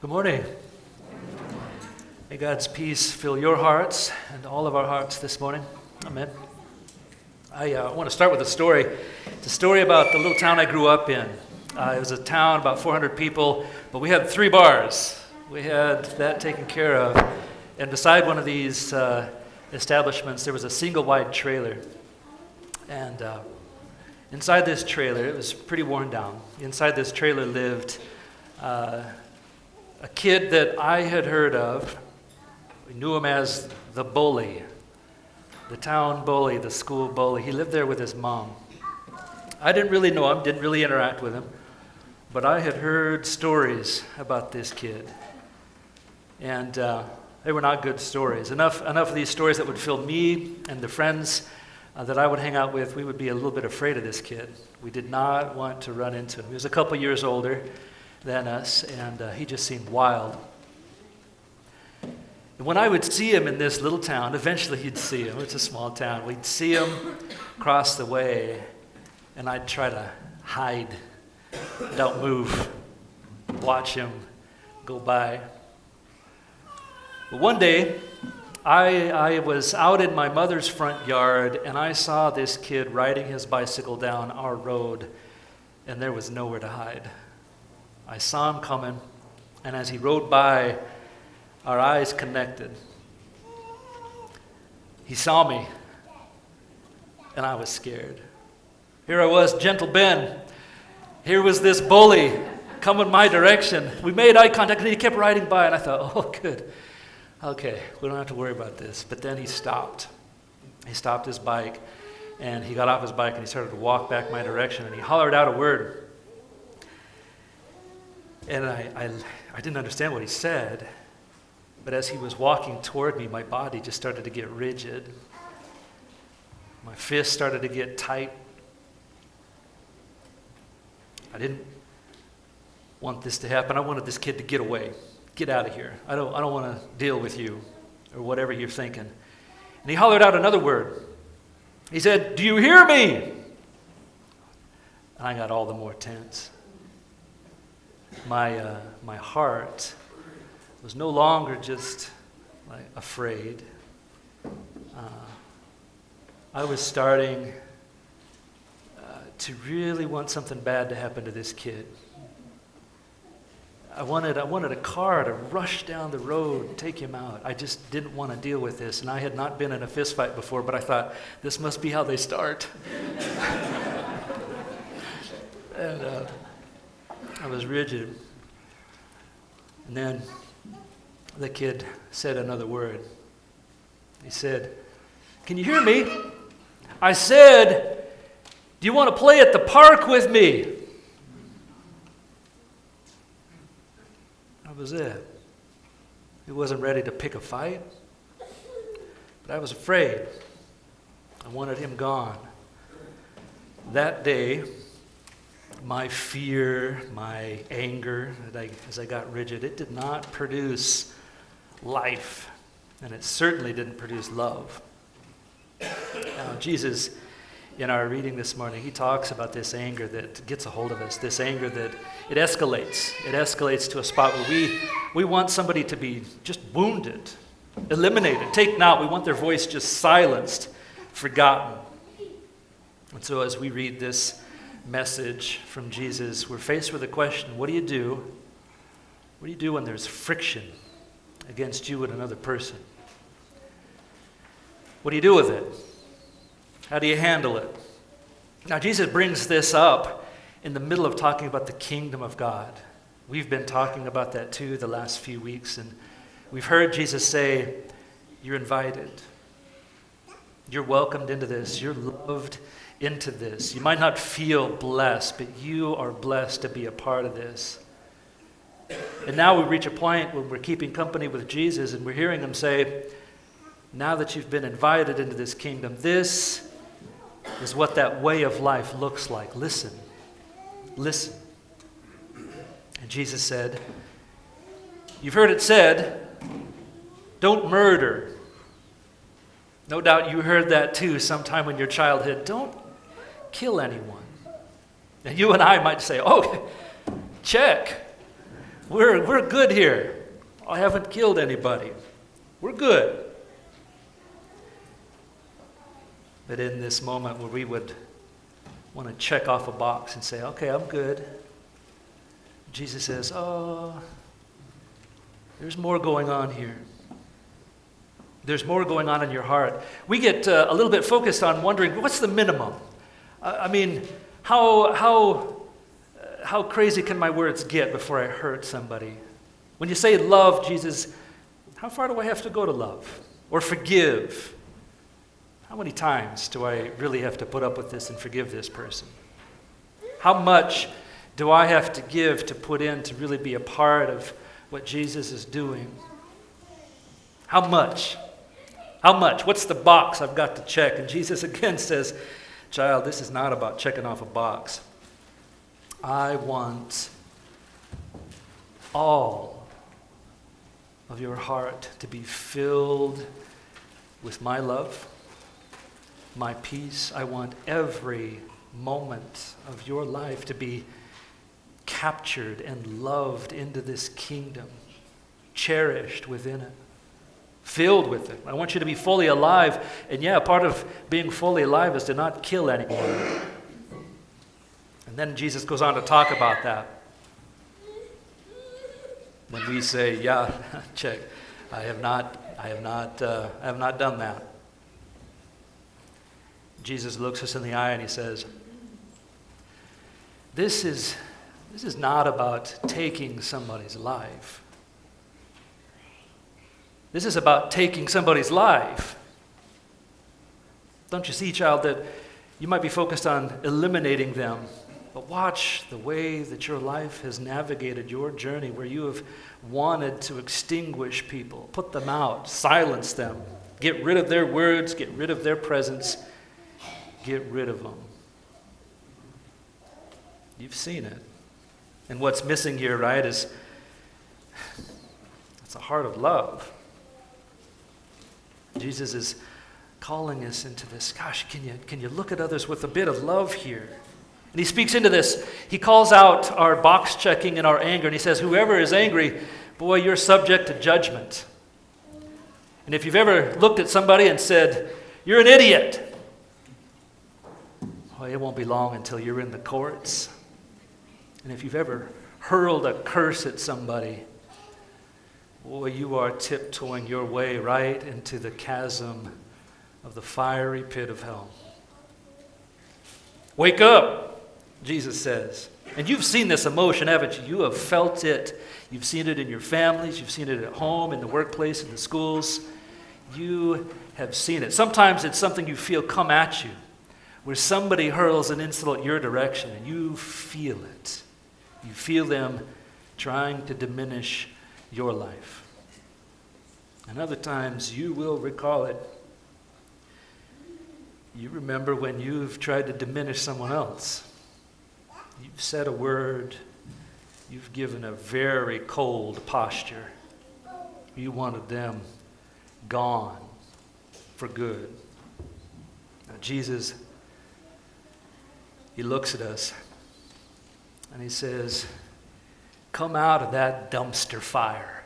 Good morning. May God's peace fill your hearts and all of our hearts this morning. Amen. I want to start with a story. It's a story about the little town I grew up in. It was a town, about 400 people, but we had 3 bars. We had that taken care of. And beside one of these establishments, there was a single-wide trailer. And inside this trailer, it was pretty worn down. Inside this trailer lived a kid that I had heard of. We knew him as the bully, the town bully, the school bully. He lived there with his mom. I didn't really know him, didn't really interact with him, but I had heard stories about this kid. And they were not good stories. Enough of these stories that would fill me and the friends that I would hang out with, we would be a little bit afraid of this kid. We did not want to run into him. He was a couple years older than us, and he just seemed wild. And when I would see him in this little town, eventually he'd see him. It's a small town. We'd see him cross the way, and I'd try to hide, don't move, watch him go by. But one day, I was out in my mother's front yard, and I saw this kid riding his bicycle down our road, and there was nowhere to hide. I saw him coming, and as he rode by, our eyes connected. He saw me, and I was scared. Here I was, gentle Ben. Here was this bully coming my direction. We made eye contact, and he kept riding by, and I thought, oh, good. Okay, we don't have to worry about this. But then he stopped. He stopped his bike, and he got off his bike, and he started to walk back my direction, and he hollered out a word. And I didn't understand what he said, but as he was walking toward me, my body just started to get rigid. My fists started to get tight. I didn't want this to happen. I wanted this kid to get away. Get out of here. I don't want to deal with you or whatever you're thinking. And he hollered out another word. He said, "Do you hear me?" And I got all the more tense. My heart was no longer just like afraid. I was starting to really want something bad to happen to this kid. I wanted a car to rush down the road and take him out. I just didn't want to deal with this, and I had not been in a fist fight before, but I thought, this must be how they start. And I was rigid. And then the kid said another word. He said, "Can you hear me? I said, do you want to play at the park with me?" That was it. He wasn't ready to pick a fight, but I was afraid. I wanted him gone. That day, my fear, my anger, as I got rigid, it did not produce life, and it certainly didn't produce love. Now, Jesus, in our reading this morning, he talks about this anger that gets a hold of us, this anger that it escalates. It escalates to a spot where we want somebody to be just wounded, eliminated, taken out. We want their voice just silenced, forgotten. And so as we read this message from Jesus, we're faced with a question: what do you do? What do you do when there's friction against you and another person? What do you do with it? How do you handle it? Now, Jesus brings this up in the middle of talking about the kingdom of God. We've been talking about that too the last few weeks, and we've heard Jesus say, you're invited. You're welcomed into this. You're loved into this. You might not feel blessed, but you are blessed to be a part of this. And now we reach a point when we're keeping company with Jesus and we're hearing him say, now that you've been invited into this kingdom, this is what that way of life looks like. Listen. Listen. And Jesus said, you've heard it said, don't murder. No doubt you heard that too sometime in your childhood. Don't kill anyone. And you and I might say, oh, check. We're good here. I haven't killed anybody. We're good. But in this moment where we would want to check off a box and say, okay, I'm good, Jesus says, oh, there's more going on here. There's more going on in your heart. We get a little bit focused on wondering, what's the minimum? I mean, how crazy can my words get before I hurt somebody? When you say love, Jesus, how far do I have to go to love? Or forgive? How many times do I really have to put up with this and forgive this person? How much do I have to give to put in to really be a part of what Jesus is doing? How much? How much? What's the box I've got to check? And Jesus again says, child, this is not about checking off a box. I want all of your heart to be filled with my love, my peace. I want every moment of your life to be captured and loved into this kingdom, cherished within it, filled with it. I want you to be fully alive. And yeah, part of being fully alive is to not kill anyone. And then Jesus goes on to talk about that. When we say, yeah, check, I have not done that. Jesus looks us in the eye and he says, this is not about taking somebody's life. This is about taking somebody's life. Don't you see, child, that you might be focused on eliminating them, but watch the way that your life has navigated your journey where you have wanted to extinguish people, put them out, silence them, get rid of their words, get rid of their presence, get rid of them. You've seen it. And what's missing here, right, is it's a heart of love. Jesus is calling us into this. Gosh, can you look at others with a bit of love here? And he speaks into this. He calls out our box checking and our anger, and he says, whoever is angry, boy, you're subject to judgment. And if you've ever looked at somebody and said, you're an idiot, well, it won't be long until you're in the courts. And if you've ever hurled a curse at somebody, boy, you are tiptoeing your way right into the chasm of the fiery pit of hell. Wake up, Jesus says. And you've seen this emotion, haven't you? You have felt it. You've seen it in your families. You've seen it at home, in the workplace, in the schools. You have seen it. Sometimes it's something you feel come at you, where somebody hurls an insult your direction, and you feel it. You feel them trying to diminish your life. And other times you will recall it. You remember when you've tried to diminish someone else. You've said a word. You've given a very cold posture. You wanted them gone for good. Now Jesus, he looks at us and he says, come out of that dumpster fire.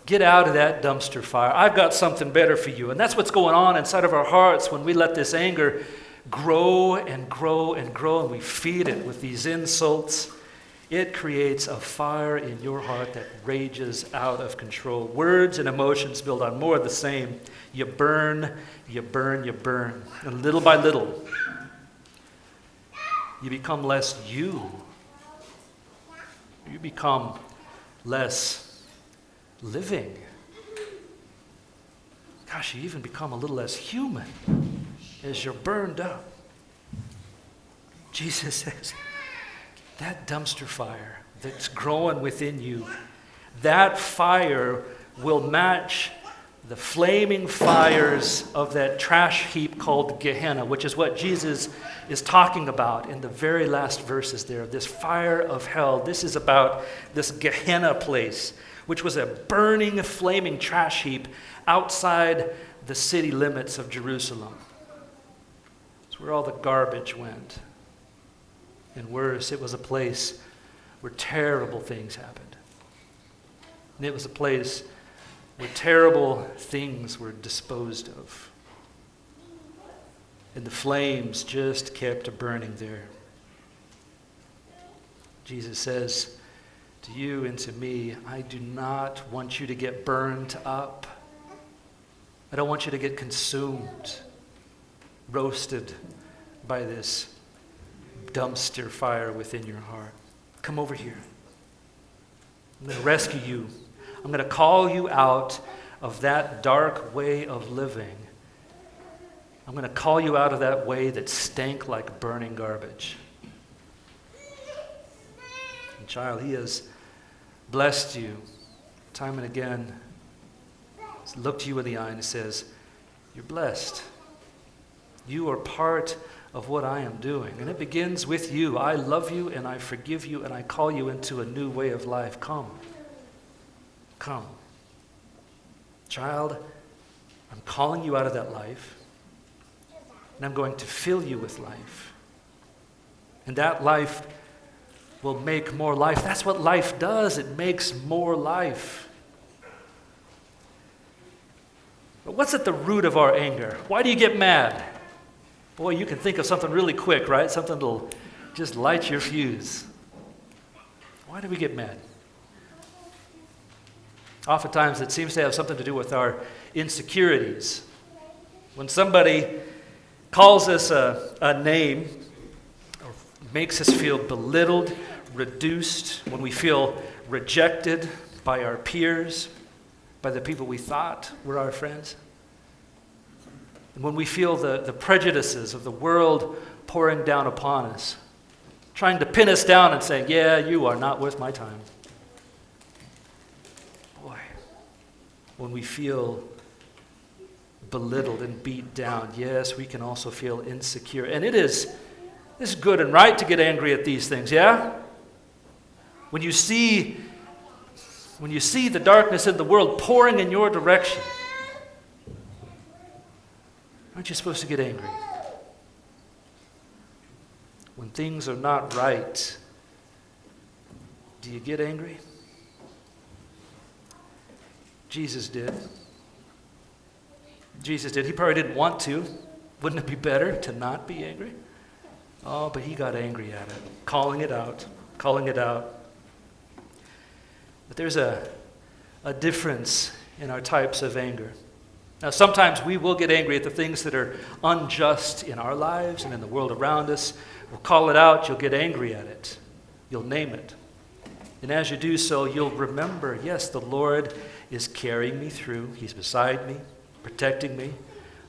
Get out of that dumpster fire. I've got something better for you. And that's what's going on inside of our hearts when we let this anger grow and grow and grow, and we feed it with these insults. It creates a fire in your heart that rages out of control. Words and emotions build on more of the same. You burn, you burn, you burn. And little by little, you become less you. You become less living. Gosh, you even become a little less human as you're burned up. Jesus says, that dumpster fire that's growing within you, that fire will match the flaming fires of that trash heap called Gehenna, which is what Jesus is talking about in the very last verses there. This fire of hell. This is about this Gehenna place, which was a burning, flaming trash heap outside the city limits of Jerusalem. It's where all the garbage went. And worse, it was a place where terrible things happened. And it was a place where terrible things were disposed of. And the flames just kept burning there. Jesus says to you and to me, I do not want you to get burned up. I don't want you to get consumed, roasted by this dumpster fire within your heart. Come over here. I'm going to rescue you. I'm going to call you out of that dark way of living. I'm going to call you out of that way that stank like burning garbage. And child, he has blessed you time and again. He's looked you in the eye and says, you're blessed. You are part of what I am doing. And it begins with you. I love you and I forgive you and I call you into a new way of life. Come. Come. Child, I'm calling you out of that life. And I'm going to fill you with life. And that life will make more life. That's what life does. It makes more life. But what's at the root of our anger? Why do you get mad? Boy, you can think of something really quick, right? Something that'll just light your fuse. Why do we get mad? Oftentimes it seems to have something to do with our insecurities. When somebody calls us a name or makes us feel belittled, reduced, when we feel rejected by our peers, by the people we thought were our friends, and when we feel the prejudices of the world pouring down upon us, trying to pin us down and saying, yeah, you are not worth my time. Boy, when we feel belittled and beat down, yes, we can also feel insecure. And it's good and right to get angry at these things, yeah? When you see the darkness in the world pouring in your direction, aren't you supposed to get angry? When things are not right, do you get angry? Jesus did. Jesus did. He probably didn't want to. Wouldn't it be better to not be angry? Oh, but he got angry at it, calling it out. But there's a difference in our types of anger. Now, sometimes we will get angry at the things that are unjust in our lives and in the world around us. We'll call it out. You'll get angry at it. You'll name it. And as you do so, you'll remember, yes, the Lord is carrying me through. He's beside me, protecting me.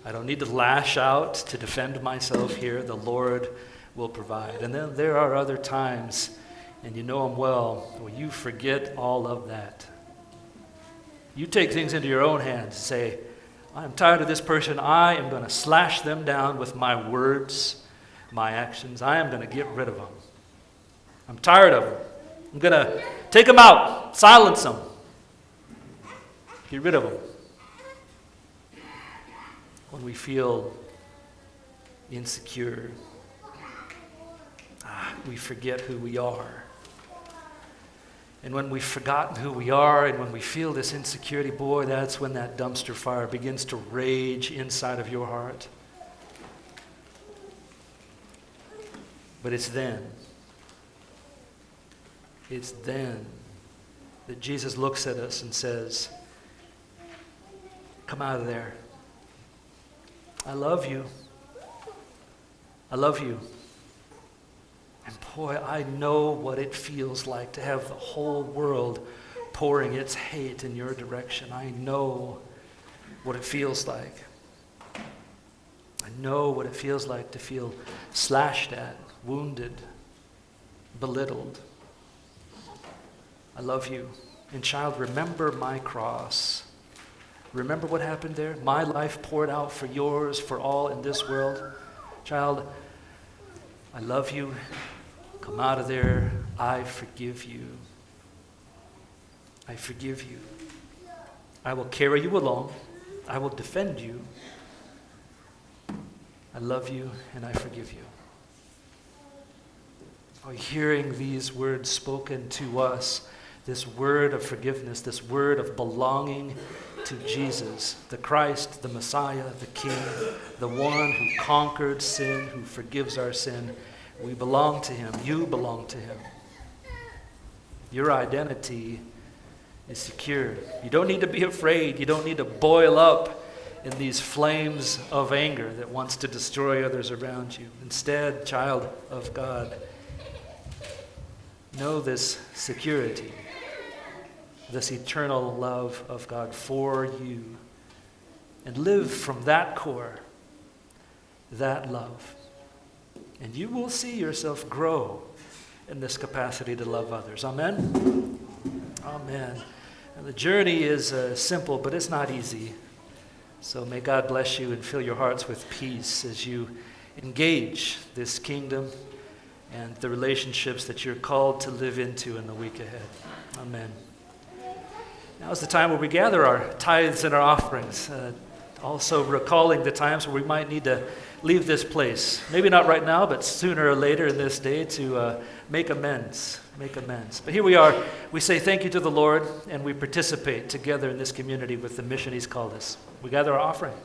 I don't need to lash out to defend myself here. The Lord will provide. And then there are other times, and you know them well, where you forget all of that. You take things into your own hands and say, I'm tired of this person. I am going to slash them down with my words, my actions. I am going to get rid of them. I'm tired of them. I'm going to take them out, silence them, get rid of them. When we feel insecure, we forget who we are. And when we've forgotten who we are and when we feel this insecurity, boy, that's when that dumpster fire begins to rage inside of your heart. But it's then that Jesus looks at us and says, come out of there. I love you. I love you. And boy, I know what it feels like to have the whole world pouring its hate in your direction. I know what it feels like. I know what it feels like to feel slashed at, wounded, belittled. I love you. And child, remember my cross. Remember what happened there? My life poured out for yours, for all in this world. Child, I love you. Come out of there. I forgive you. I forgive you. I will carry you along. I will defend you. I love you and I forgive you. Are you hearing these words spoken to us this word of forgiveness, this word of belonging to Jesus, the Christ, the Messiah, the King, the one who conquered sin, who forgives our sin. We belong to him. You belong to him. Your identity is secured. You don't need to be afraid. You don't need to boil up in these flames of anger that wants to destroy others around you. Instead, child of God, know this security, this eternal love of God for you, and live from that core, that love. And you will see yourself grow in this capacity to love others. Amen? Amen. And the journey is simple, but it's not easy. So may God bless you and fill your hearts with peace as you engage this kingdom and the relationships that you're called to live into in the week ahead. Amen. Now is the time where we gather our tithes and our offerings, also recalling the times where we might need to leave this place. Maybe not right now, but sooner or later in this day to make amends. But here we are. We say thank you to the Lord, and we participate together in this community with the mission he's called us. We gather our offering.